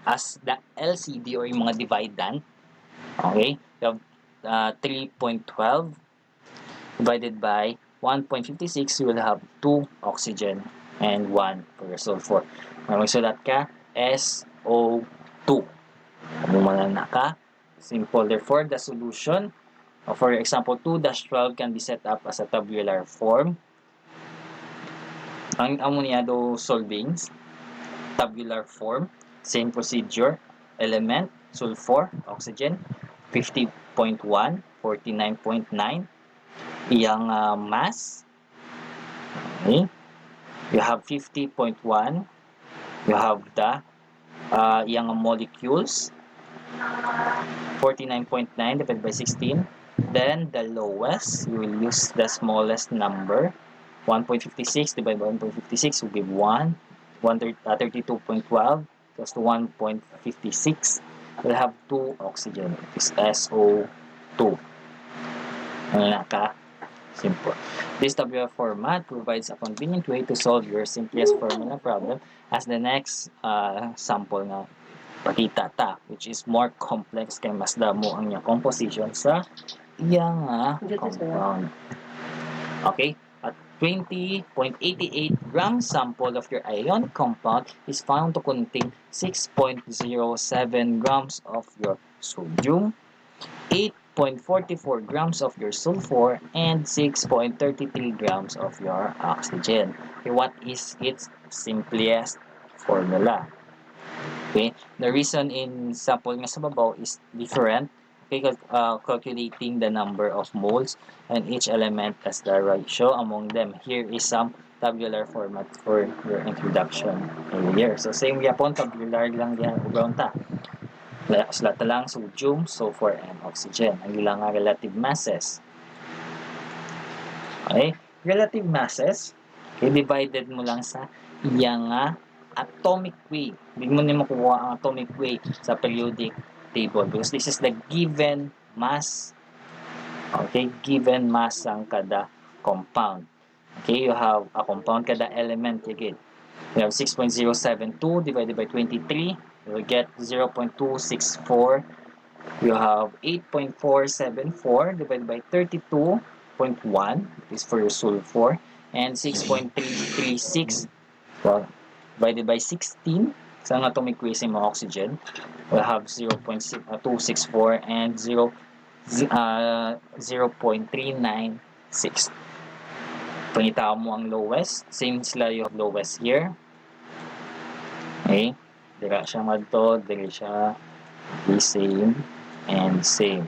as the LCD or yung mga dividend. Okay? You have 3.12 divided by 1.56, you will have 2 oxygen and 1 for your sulfur. Magsulat ka, SO2. Kumumalan na ka. Simple. Therefore, the solution, for example, 2-12 can be set up as a tabular form. Ang ammoniado solvings, tabular form, same procedure, element, sulfur, oxygen, 50.1, 49.9, iyang mass, okay, You have 50.1. You have the iyang molecules, 49.9 divided by 16. Then the lowest, you will use the smallest number. 1.56 divided by 1.56 will give 1. 32.12 plus to 1.56. We'll have 2 oxygen. It is SO2. Simple. This tabular format provides a convenient way to solve your simplest formula problem as the next sample na pakita ta, which is more complex kay mas damo ang iyang composition sa iyang compound. Okay, at 20.88 gram sample of your ionic compound is found to contain 6.07 grams of your sodium, 8.44 grams of your sulfur, and 6.33 grams of your oxygen. Okay, what is its simplest formula? Okay, the reason in sample nga sa babaw is different. Okay, calculating the number of moles and each element as the ratio among them. Here is some tabular format for your introduction earlier. So same yapon, tabular lang yan ugaw ta. Slata lang sodium, sulfur, and oxygen. Ang ilang relative masses. Okay, relative masses, okay, divided mo lang sa iyang atomic weight. Hindi mo na makuha ang atomic weight sa periodic table because this is the given mass. Okay, given mass ang kada compound. Okay, you have a compound kada element again. You have 6.072 divided by 23. You will get 0.264. You have 8.474 divided by 32.1. This is for your sulfur. And 6.336 divided by 16. Sa atomic weight sa mga oxygen, we'll have 0.264 and 0.396. Pangita mo ang lowest. Same sila yung lowest here. Okay. Dira siya madto. Dira siya the same and same.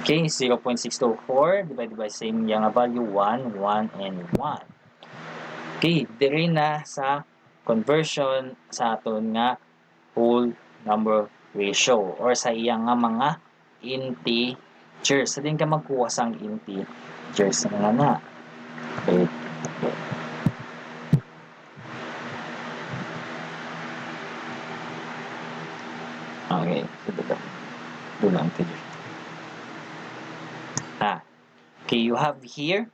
Okay. 0.624 divided by same yung value 1, 1, and 1. Okay. Dira na sa conversion sa aton nga whole number ratio or sa iyang nga mga integers. Sa din ka magkuha sang integers na. Okay. Okay. Do lang integer. Okay, you have here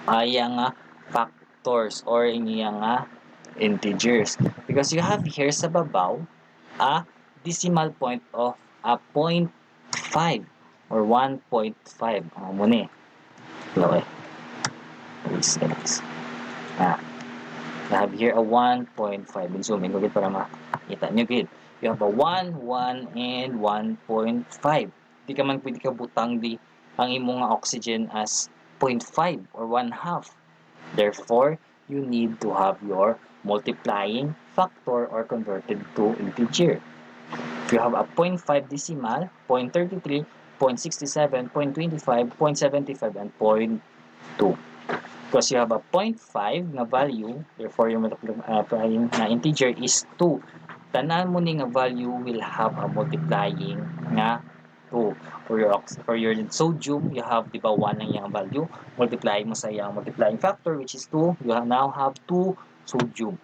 yung factors or yung integers. Because you have here sa babaw a decimal point of a 0.5 or 1.5. Muna okay. You have here a 1.5. Zoom in ulit para makita nyo good. You have a 1, 1, and 1.5. Di ka man pwede ka butang di ang imong oxygen as 0.5 or 1/2. Therefore, you need to have your multiplying factor or converted to integer. If you have a 0.5 decimal, 0.33, 0.67, 0.25, 0.75, and 0.2. Because you have a 0.5 na value, therefore your multiplying na integer is 2. Tanan mo ni nga value will have a multiplying nga 2. For your sodium, you have di ba 1 ang iyang value, multiply mo sa iyang multiplying factor which is 2, you now have 2 sodium.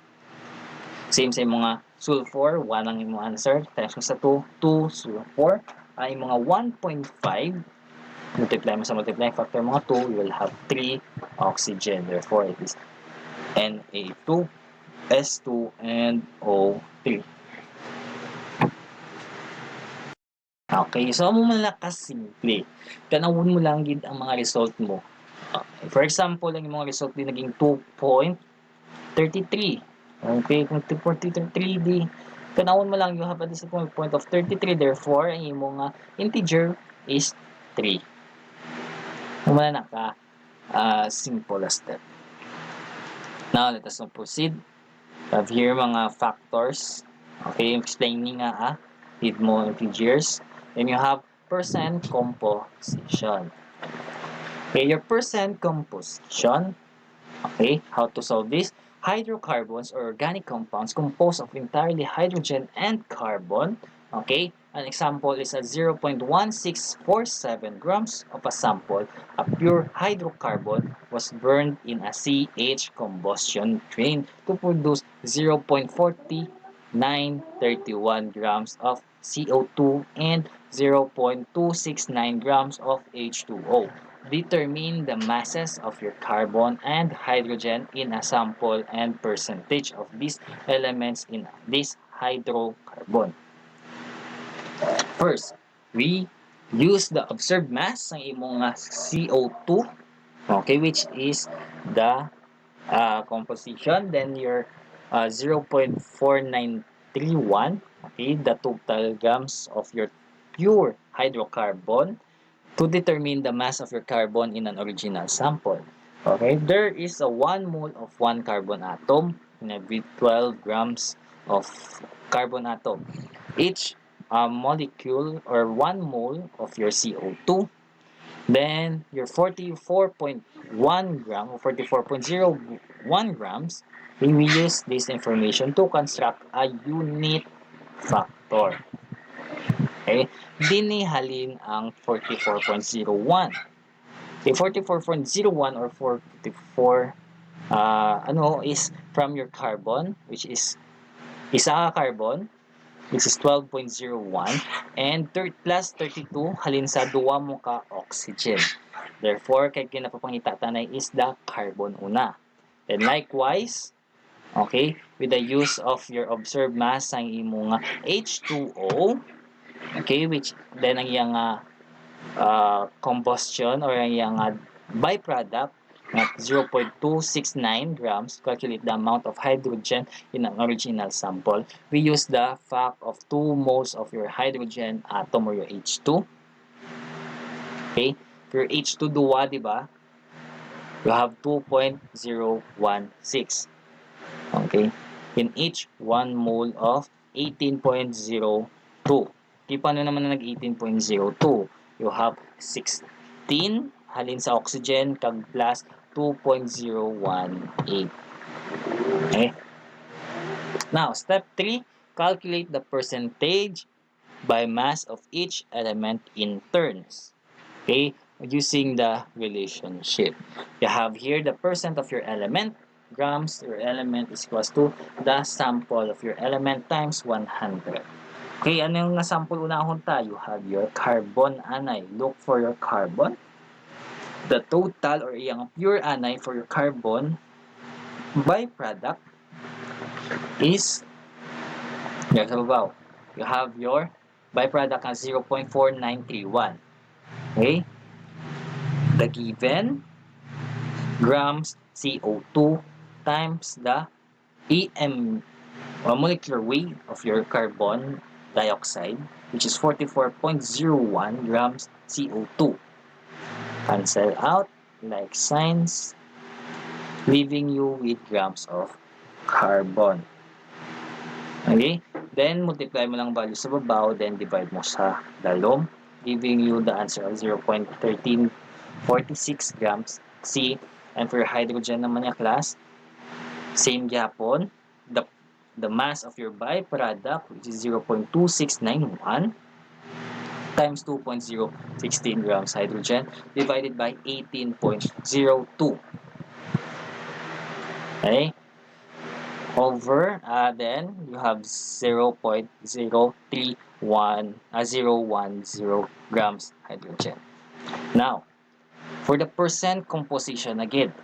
Same sa mga sulfur, 1 ang imong answer, times mo sa 2, 2 sulfur. Ay mga 1.5, multiply mo sa multiplying factor mga 2, you will have 3 oxygen. Therefore, it is Na2, S2, and O3. Okay, so amo man lang kasimple. Tanawon mo lang gid ang mga result mo. Okay. For example, ang mga result din naging 2.33. Okay, kung 2.33 di tanawon mo lang you have a decimal point of 33, therefore ang imong integer is 3. Wala na ka simple as that. Now, let us now proceed. Have here mga factors. Okay, explaining need mo integers. Then you have percent composition. Okay, your percent composition Okay, how to solve this? Hydrocarbons or organic compounds composed of entirely hydrogen and carbon. Okay, an example is a 0.1647 grams of a sample. A pure hydrocarbon was burned in a CH combustion train to produce 0.4931 grams of CO2 and 0.269 grams of H2O. Determine the masses of your carbon and hydrogen in a sample and percentage of these elements in this hydrocarbon. First, we use the observed mass ng imong CO2, okay, which is the composition. Then your 0.4931, okay, the total grams of your pure hydrocarbon to determine the mass of your carbon in an original sample. Okay, there is a 1 mole of one carbon atom in every 12 grams of carbon atom. Each molecule or 1 mole of your CO2, then your 44.1 gram or 44.01 grams, we use this information to construct a unit factor. Okay? Dinihalin ang 44.01. Okay, 44.01 or 44 is from your carbon, which is isa ka carbon, which is 12.01, and plus 32 halin sa duwa mo ka oxygen. Therefore, kay kinapapangitatanay is the carbon una. Then likewise, okay, with the use of your observed mass ang imong H2O, okay, which then ang iyang combustion or ang iyang byproduct at 0.269 grams, calculate the amount of hydrogen in an original sample. We use the fact of 2 moles of your hydrogen atom or your H2. Okay? For your H2 duwa, di ba? You have 2.016. Okay? In each 1 mole of 18.02. Okay, paano naman na nag-18.02? You have 16 halin sa oxygen kag plus 2.018. Okay? Now, step 3, calculate the percentage by mass of each element in turns. Okay? Using the relationship. You have here the percent of your element, grams, your element is equals to the sample of your element times 100. Okay, ano yung sample unahon ta? You have your carbon anay. Look for your carbon. The total or yung pure anay for your carbon byproduct is sa babaw. You have your byproduct as 0.4931. Okay? The given grams CO2 times the EM or molecular weight of your carbon dioxide, which is 44.01 grams CO2. Cancel out like signs, leaving you with grams of carbon. Okay? Then, multiply mo lang value sa babaw, then divide mo sa dalom, giving you the answer of 0.1346 grams C. And for hydrogen naman yung class, same gyapon, the mass of your byproduct, which is 0.2691 times 2.016 grams hydrogen divided by 18.02. Okay? Over, then you have 0.010 grams hydrogen. Now, for the percent composition again,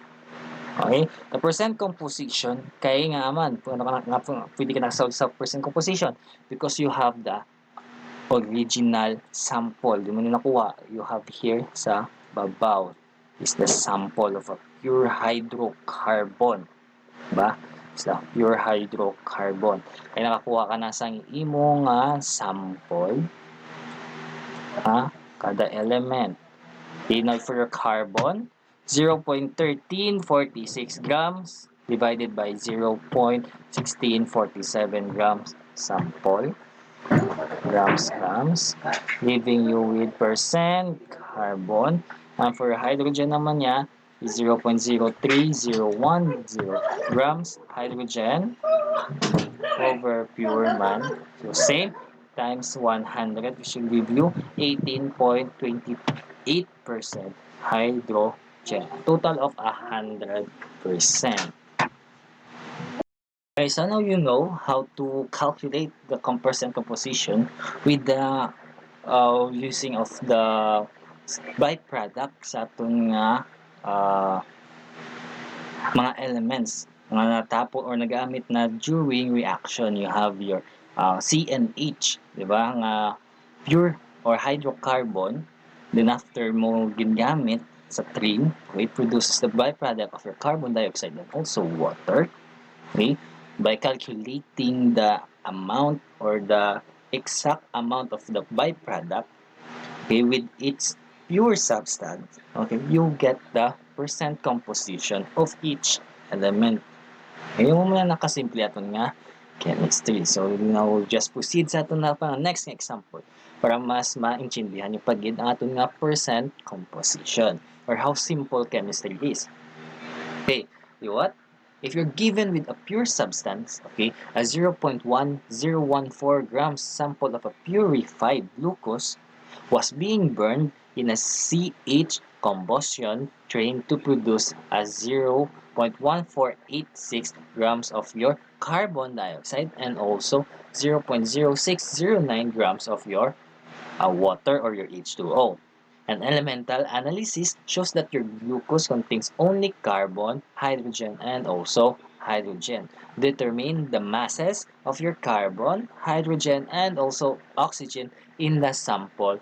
okay? The percent composition, kaya nga man, pwede ka nakasolve sa percent composition because you have the original sample. Di mo na nakuha. You have here sa babaw is the sample of a pure hydrocarbon. Diba? It's the pure hydrocarbon. Kaya nakakuha ka na sa imong sample. Kada element. Now for your carbon, 0.1346 grams divided by 0.1647 grams sample. Grams, leaving you with percent carbon. And for hydrogen naman niya, is 0.03010 grams hydrogen over pure man. So same times 100, we should give you 18.28% hydrogen. Total of 100%. Okay, so now you know how to calculate the percent composition with the using of the byproduct sa atong mga elements mga natapo or nagamit na during reaction. You have your C and H, di ba? Nga pure or hydrocarbon. Then after mo gingamit sa train, it produces the byproduct of your carbon dioxide and also water. Okay? By calculating the amount or the exact amount of the byproduct, okay, with its pure substance, okay, you get the percent composition of each element. Okay, yung muna nakasimple aton nga chemistry. So now we'll just proceed sa aton na pa next example para mas maintindihan yung pagid ang aton nga percent composition or how simple chemistry is. Okay, you what? If you're given with a pure substance, okay, a 0.1014 grams sample of a purified glucose was being burned in a CH combustion train to produce a 0.1486 grams of your carbon dioxide and also 0.0609 grams of your water or your H2O. An elemental analysis shows that your glucose contains only carbon, hydrogen, and also hydrogen. Determine the masses of your carbon, hydrogen, and also oxygen in the sample,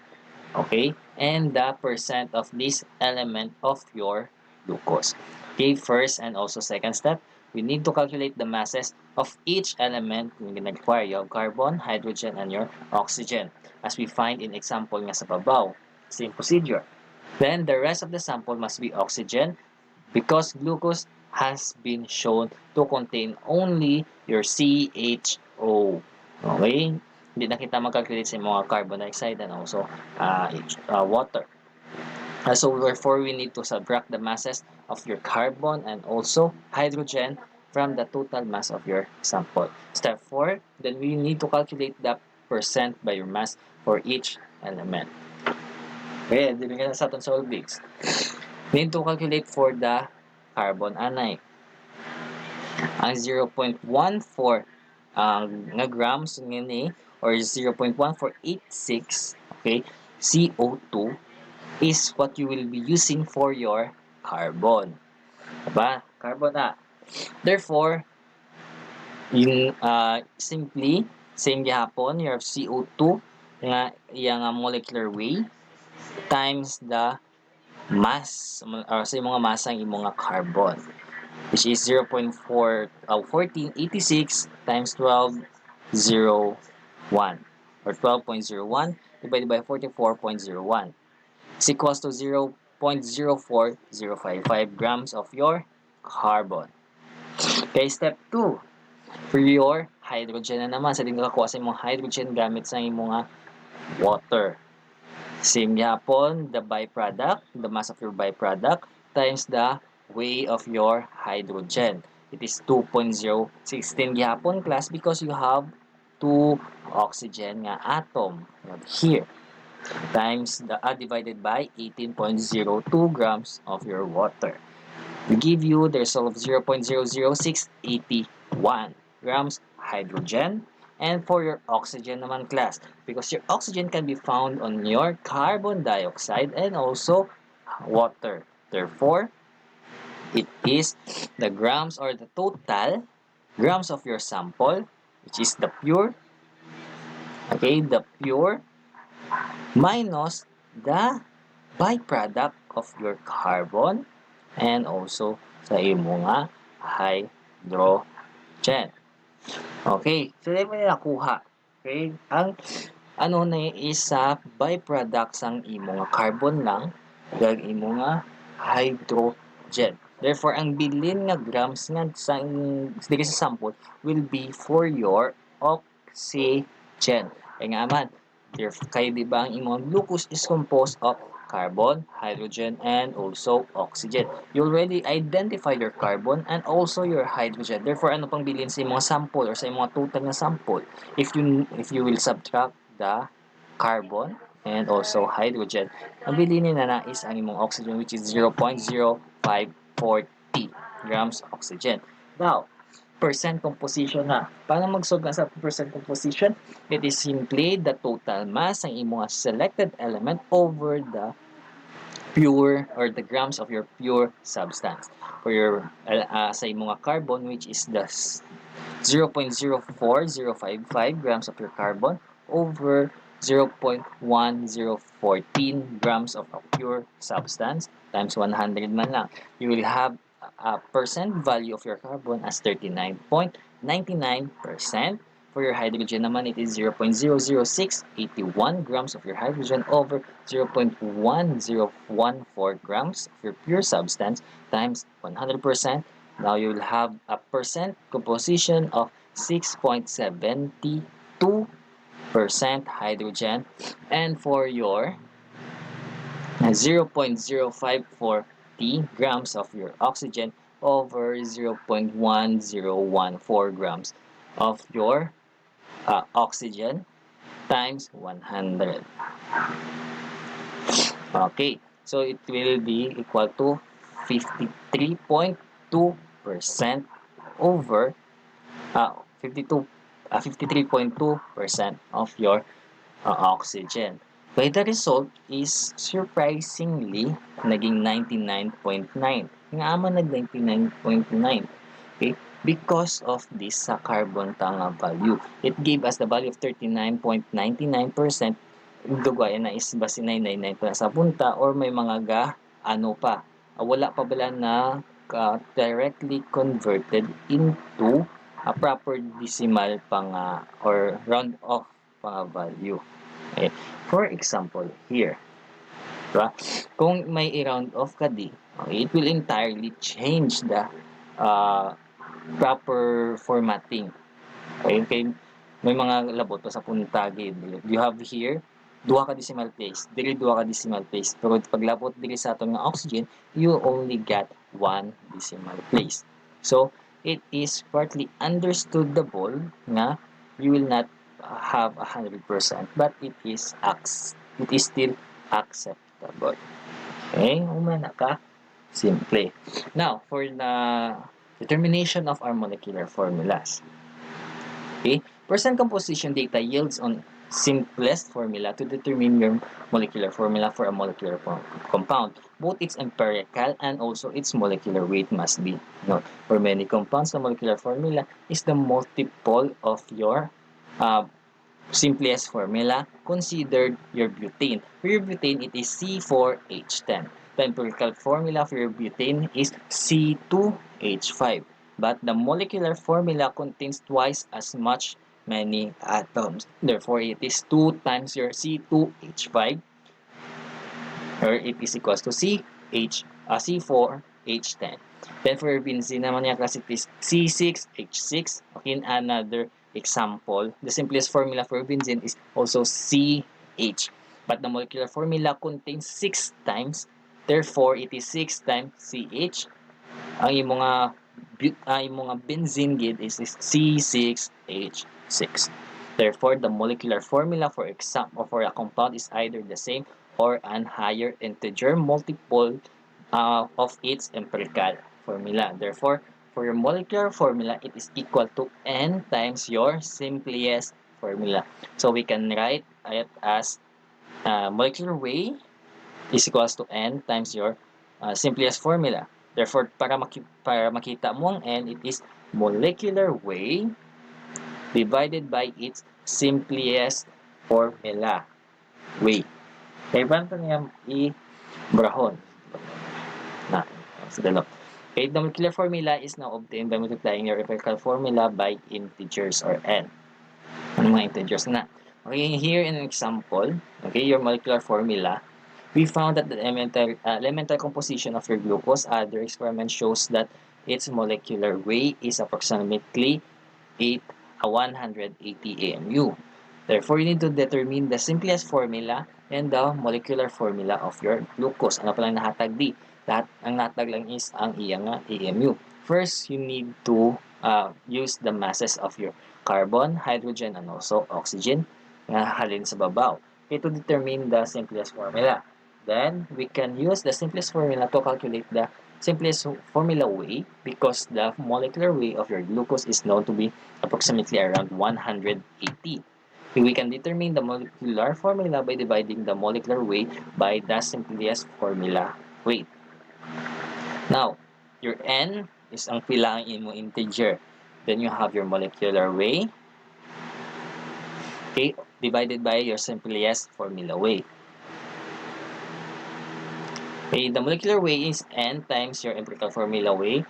okay? And the percent of this element of your glucose. Okay, first and also second step, we need to calculate the masses of each element. We're going to require your carbon, hydrogen, and your oxygen, as we find in example nga sa babaw. Same procedure. Then the rest of the sample must be oxygen because glucose has been shown to contain only your CHO. Okay? Hindi na kita mag-calculate sa mga carbon dioxide and also water. So therefore, we need to subtract the masses of your carbon and also hydrogen from the total mass of your sample. Step 4, then we need to calculate the percent by your mass for each element. Okay, dili ka na sa atong solvings. We need to calculate for the carbon anion. Ang 0.14 nga grams ngini or 0.1486, okay, CO2 is what you will be using for your carbon. Diba? Carbon na. Therefore, yung simply, same gihapon, your CO2 nga iyang molecular weight times the mass or sa mga masa ng imong carbon, which is 0.1486 times 1201 or 12.01 divided by 44.01 is equals to 0.04055 grams of your carbon. Okay, step 2. For your hydrogen na naman, sa din kakakuha sa imong hydrogen gamit sa imong water. Same yapon, the byproduct, the mass of your byproduct times the weight of your hydrogen. It is 2.016 yapon class because you have 2 oxygen nga atom here times the divided by 18.02 grams of your water. We give you the result of 0.00681 grams hydrogen. And for your oxygen naman class, because your oxygen can be found on your carbon dioxide and also water. Therefore, it is the grams or the total grams of your sample, which is the pure, okay, the pure minus the byproduct of your carbon and also sa imo nga hydrogen. Okay, so dahil mo na nakuha. Okay, ang ano na is sa byproduct sang imo nga carbon lang kag imo nga hydrogen. Therefore, ang bilin nga grams nga sa dili sa sample will be for your oxygen. Kaya nga man, kay di ba ang imong glucose is composed of carbon, hydrogen, and also oxygen. You already identify your carbon and also your hydrogen. Therefore, ano pang bilhin sa mga sample or sa mga total na sample? If you will subtract the carbon and also hydrogen, ang bilhin na is ang imong oxygen, which is 0.0540 grams oxygen. Now, percent composition na. Paano mag-solve sa percent composition? It is simply the total mass ng imong selected element over the pure or the grams of your pure substance. For your sa imong carbon, which is the 0.04055 grams of your carbon over 0.1014 grams of a pure substance times 100 man lang. You will have a percent value of your carbon as 39.99%. For your hydrogen naman, it is 0.00681 grams of your hydrogen over 0.1014 grams of your pure substance times 100%. Now you will have a percent composition of 6.72% hydrogen, and for your 0.0540 grams of your oxygen over 0.1014 grams of your oxygen times 100. Okay, so it will be equal to 53.2% over 53.2% of your oxygen. By the result is surprisingly naging 99.9. Nga man nag 99.9. Okay? Because of this sa carbon tanga value. It gave us the value of 39.99%. Dugay na is basi 999 pa sa punta or may mga ano pa. Wala pa bala na directly converted into a proper decimal pang or round off value. Okay. For example, here, diba? Kung may i-round off ka di, okay, it will entirely change the proper formatting. Okay, may mga labot pa sa puntagi. You have here, duha ka decimal place. Dili duha ka decimal place. Pero paglabot dili sa atong oxygen, you only get one decimal place. So, it is partly understandable na you will not have 100%, but it is still acceptable. Okay, umana ka simple. Now, for the determination of our molecular formulas. Okay, percent composition data yields on simplest formula to determine your molecular formula for a molecular compound. Both its empirical and also its molecular weight must be known. For many compounds, the molecular formula is the multiple of your simplest formula. Considered your butane. For your butane, it is C4H10. The empirical formula for your butane is C2H5. But the molecular formula contains twice as much many atoms. Therefore, it is 2 times your C2H5, or it is equals to C4H10. Then for your benzene naman yung class, it is C6H6. In another example, the simplest formula for benzene is also CH. But the molecular formula contains 6 times. Therefore, it is 6 times CH. Ang mga benzene gid is C6H6. Therefore, the molecular formula for a compound is either the same or an higher integer multiple of its empirical formula. Therefore, for your molecular formula, it is equal to n times your simplest formula. So we can write it as molecular weight is equals to n times your simplest formula. Therefore, para makita mo ang n, it is molecular weight divided by its simplest formula. Weight. Kaya ba ito niya i-brahon? Okay, the molecular formula is now obtained by multiplying your empirical formula by integers or n. Ano mga integers na? Okay, here in an example, okay, your molecular formula, we found that the elemental composition of your glucose. Other experiment shows that its molecular weight is approximately 180 AMU. Therefore, you need to determine the simplest formula and the molecular formula of your glucose. Ano palang nahatag di? Lahat ang nahatag lang is ang iyang AMU. First, you need to use the masses of your carbon, hydrogen, and also oxygen nga halin sa babaw. Okay, to determine the simplest formula. Then, we can use the simplest formula to calculate the simplest formula way because the molecular weight of your glucose is known to be approximately around 180. We can determine the molecular formula by dividing the molecular weight by the simplest formula weight. Now, your N is ang pilang imo integer. Then you have your molecular weight, okay, divided by your simplest formula weight. Okay, the molecular weight is N times your empirical formula weight.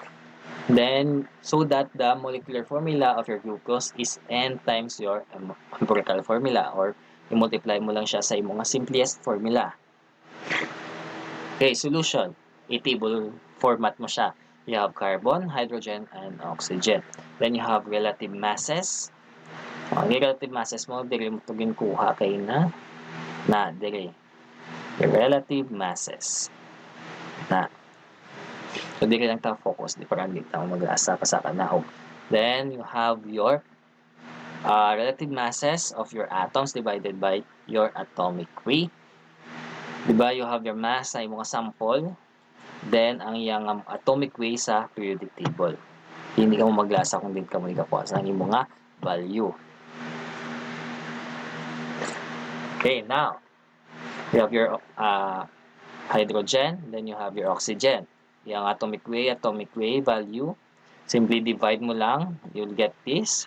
Then, so that the molecular formula of your glucose is N times your empirical formula or i-multiply mo lang siya sa imong simplest formula. Okay, solution. I-table format mo siya. You have carbon, hydrogen, and oxygen. Then you have relative masses. Relative masses mo, dili mo ito ginkuha kay dili. The relative masses. So, di ka lang focus. Di parang di tayo mag-asa pa sa kanaog. Then, you have your relative masses of your atoms divided by your atomic weight. Diba, you have your mass sa imong sample. Then, ang iyang atomic weight sa periodic table. Hindi ka mo maglasa kung di ka mo ikakuha sa imong value. Okay, now, you have your hydrogen, then you have your oxygen. Yung atomic weight value, simply divide mo lang, you'll get this.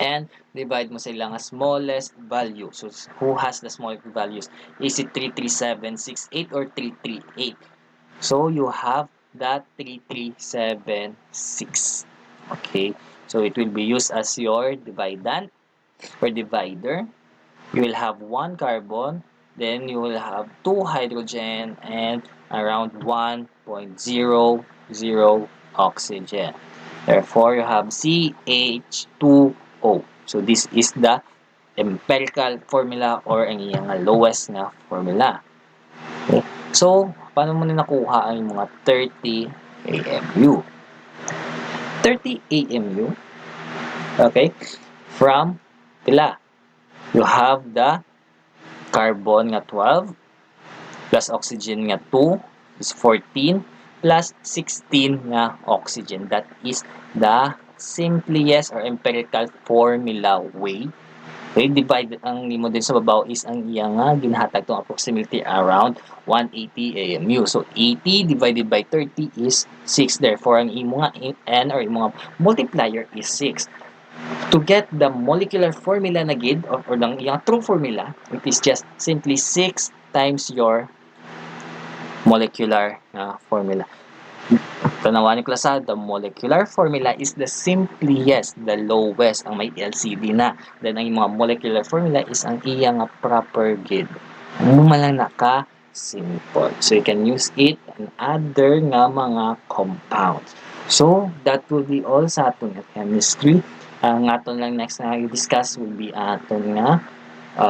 And divide mo sila nga smallest value. So, who has the smallest values? Is it 33768 or 338? So, you have that 3376. Okay, so it will be used as your dividend or divider. You will have 1 carbon, then you will have 2 hydrogen, and around 1.00 oxygen. Therefore, you have CH2O. So, this is the empirical formula or ang iyang lowest na formula. Okay. So, paano mo na nakuha ang mga 30 AMU? 30 AMU, okay, from pila? You have the carbon nga 12 plus oxygen nga 2 is 14 plus 16 nga oxygen. That is the simplest or empirical formula way. Okay, divide ang nimo din sa babaw is ang iya nga ginhatag tong approximately around 180 AMU. So 80 divided by 30 is 6. Therefore ang imo nga n or imo nga multiplier is 6. To get the molecular formula na gid or ang iyang true formula, it is just simply 6 times your molecular formula. Tanawanin ko sa the molecular formula is the simplest, the lowest, ang may LCD na. Then ang mga molecular formula is ang iyang proper gid. Lang simple. So you can use it in other nga mga compounds. So that will be all sa atong chemistry. Ang aton lang next na i-discuss will be aton nga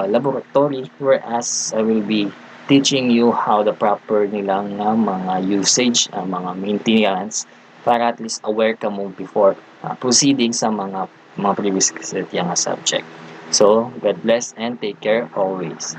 laboratory, whereas I will be teaching you how the proper nilang mga usage, mga maintenance, para at least aware ka mo before proceeding sa mga previous nga subject. So, God bless and take care always.